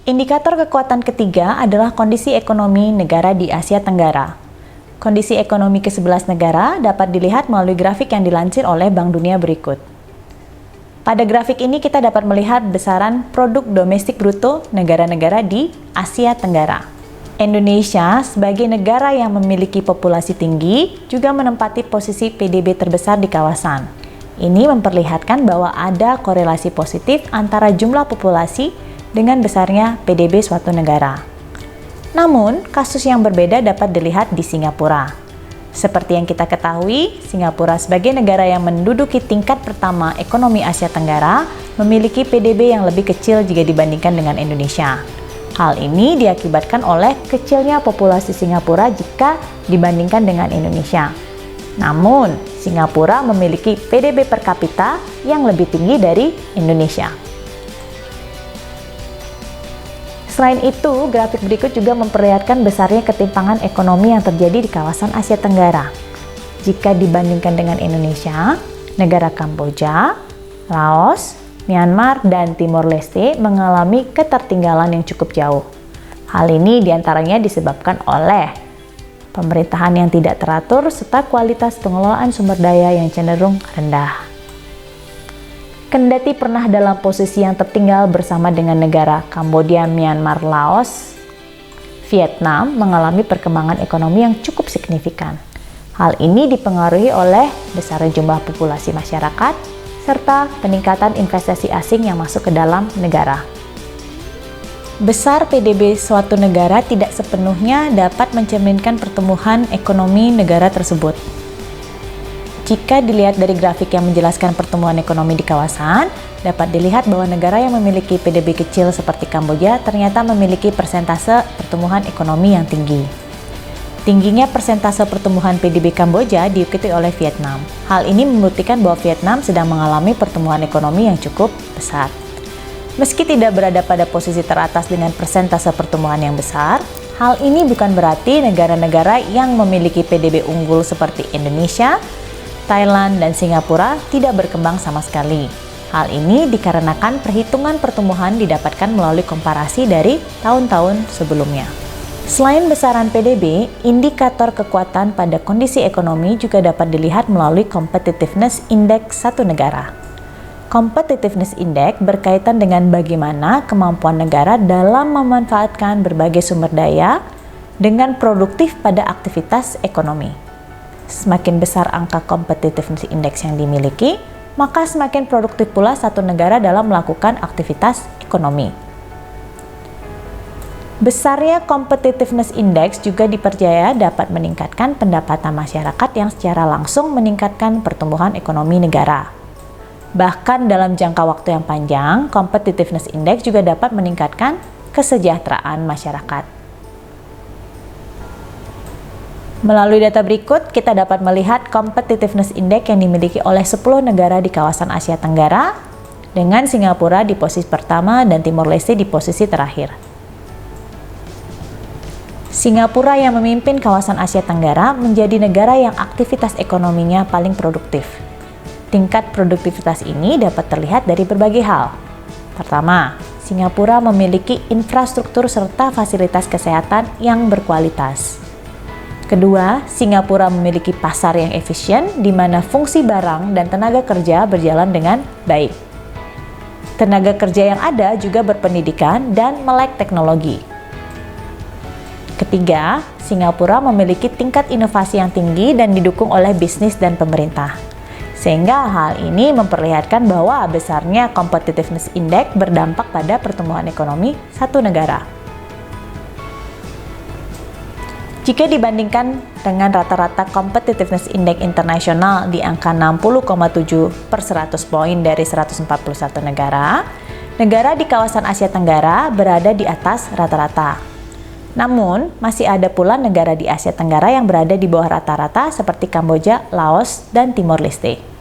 Indikator kekuatan ketiga adalah kondisi ekonomi negara di Asia Tenggara. Kondisi ekonomi ke-11 negara dapat dilihat melalui grafik yang dilansir oleh Bank Dunia berikut. Pada grafik ini kita dapat melihat besaran produk domestik bruto negara-negara di Asia Tenggara. Indonesia sebagai negara yang memiliki populasi tinggi juga menempati posisi PDB terbesar di kawasan. Ini memperlihatkan bahwa ada korelasi positif antara jumlah populasi dengan besarnya PDB suatu negara. Namun, kasus yang berbeda dapat dilihat di Singapura. Seperti yang kita ketahui, Singapura sebagai negara yang menduduki tingkat pertama ekonomi Asia Tenggara memiliki PDB yang lebih kecil jika dibandingkan dengan Indonesia. Hal ini diakibatkan oleh kecilnya populasi Singapura jika dibandingkan dengan Indonesia. Namun, Singapura memiliki PDB per kapita yang lebih tinggi dari Indonesia. Selain itu, grafik berikut juga memperlihatkan besarnya ketimpangan ekonomi yang terjadi di kawasan Asia Tenggara. Jika dibandingkan dengan Indonesia, negara Kamboja, Laos, Myanmar, dan Timor Leste mengalami ketertinggalan yang cukup jauh. Hal ini diantaranya disebabkan oleh pemerintahan yang tidak teratur serta kualitas pengelolaan sumber daya yang cenderung rendah. Kendati pernah dalam posisi yang tertinggal bersama dengan negara Kamboja, Myanmar, Laos, Vietnam mengalami perkembangan ekonomi yang cukup signifikan. Hal ini dipengaruhi oleh besar jumlah populasi masyarakat serta peningkatan investasi asing yang masuk ke dalam negara. Besar PDB suatu negara tidak sepenuhnya dapat mencerminkan pertumbuhan ekonomi negara tersebut. Jika dilihat dari grafik yang menjelaskan pertumbuhan ekonomi di kawasan, dapat dilihat bahwa negara yang memiliki PDB kecil seperti Kamboja ternyata memiliki persentase pertumbuhan ekonomi yang tinggi. Tingginya persentase pertumbuhan PDB Kamboja diikuti oleh Vietnam. Hal ini membuktikan bahwa Vietnam sedang mengalami pertumbuhan ekonomi yang cukup besar. Meski tidak berada pada posisi teratas dengan persentase pertumbuhan yang besar, hal ini bukan berarti negara-negara yang memiliki PDB unggul seperti Indonesia, Thailand, dan Singapura tidak berkembang sama sekali. Hal ini dikarenakan perhitungan pertumbuhan didapatkan melalui komparasi dari tahun-tahun sebelumnya. Selain besaran PDB, indikator kekuatan pada kondisi ekonomi juga dapat dilihat melalui Competitiveness Index satu negara. Competitiveness Index berkaitan dengan bagaimana kemampuan negara dalam memanfaatkan berbagai sumber daya dengan produktif pada aktivitas ekonomi. Semakin besar angka competitiveness index yang dimiliki, maka semakin produktif pula satu negara dalam melakukan aktivitas ekonomi. Besarnya competitiveness index juga dipercaya dapat meningkatkan pendapatan masyarakat yang secara langsung meningkatkan pertumbuhan ekonomi negara. Bahkan dalam jangka waktu yang panjang, competitiveness index juga dapat meningkatkan kesejahteraan masyarakat. Melalui data berikut, kita dapat melihat competitiveness index yang dimiliki oleh 10 negara di kawasan Asia Tenggara, dengan Singapura di posisi pertama dan Timor Leste di posisi terakhir. Singapura yang memimpin kawasan Asia Tenggara menjadi negara yang aktivitas ekonominya paling produktif. Tingkat produktivitas ini dapat terlihat dari berbagai hal. Pertama, Singapura memiliki infrastruktur serta fasilitas kesehatan yang berkualitas. Kedua, Singapura memiliki pasar yang efisien di mana fungsi barang dan tenaga kerja berjalan dengan baik. Tenaga kerja yang ada juga berpendidikan dan melek teknologi. Ketiga, Singapura memiliki tingkat inovasi yang tinggi dan didukung oleh bisnis dan pemerintah. Sehingga hal ini memperlihatkan bahwa besarnya competitiveness index berdampak pada pertumbuhan ekonomi satu negara. Jika dibandingkan dengan rata-rata competitiveness index internasional di angka 60,7 per 100 poin dari 141 negara, negara di kawasan Asia Tenggara berada di atas rata-rata. Namun, masih ada pula negara di Asia Tenggara yang berada di bawah rata-rata seperti Kamboja, Laos, dan Timor Leste.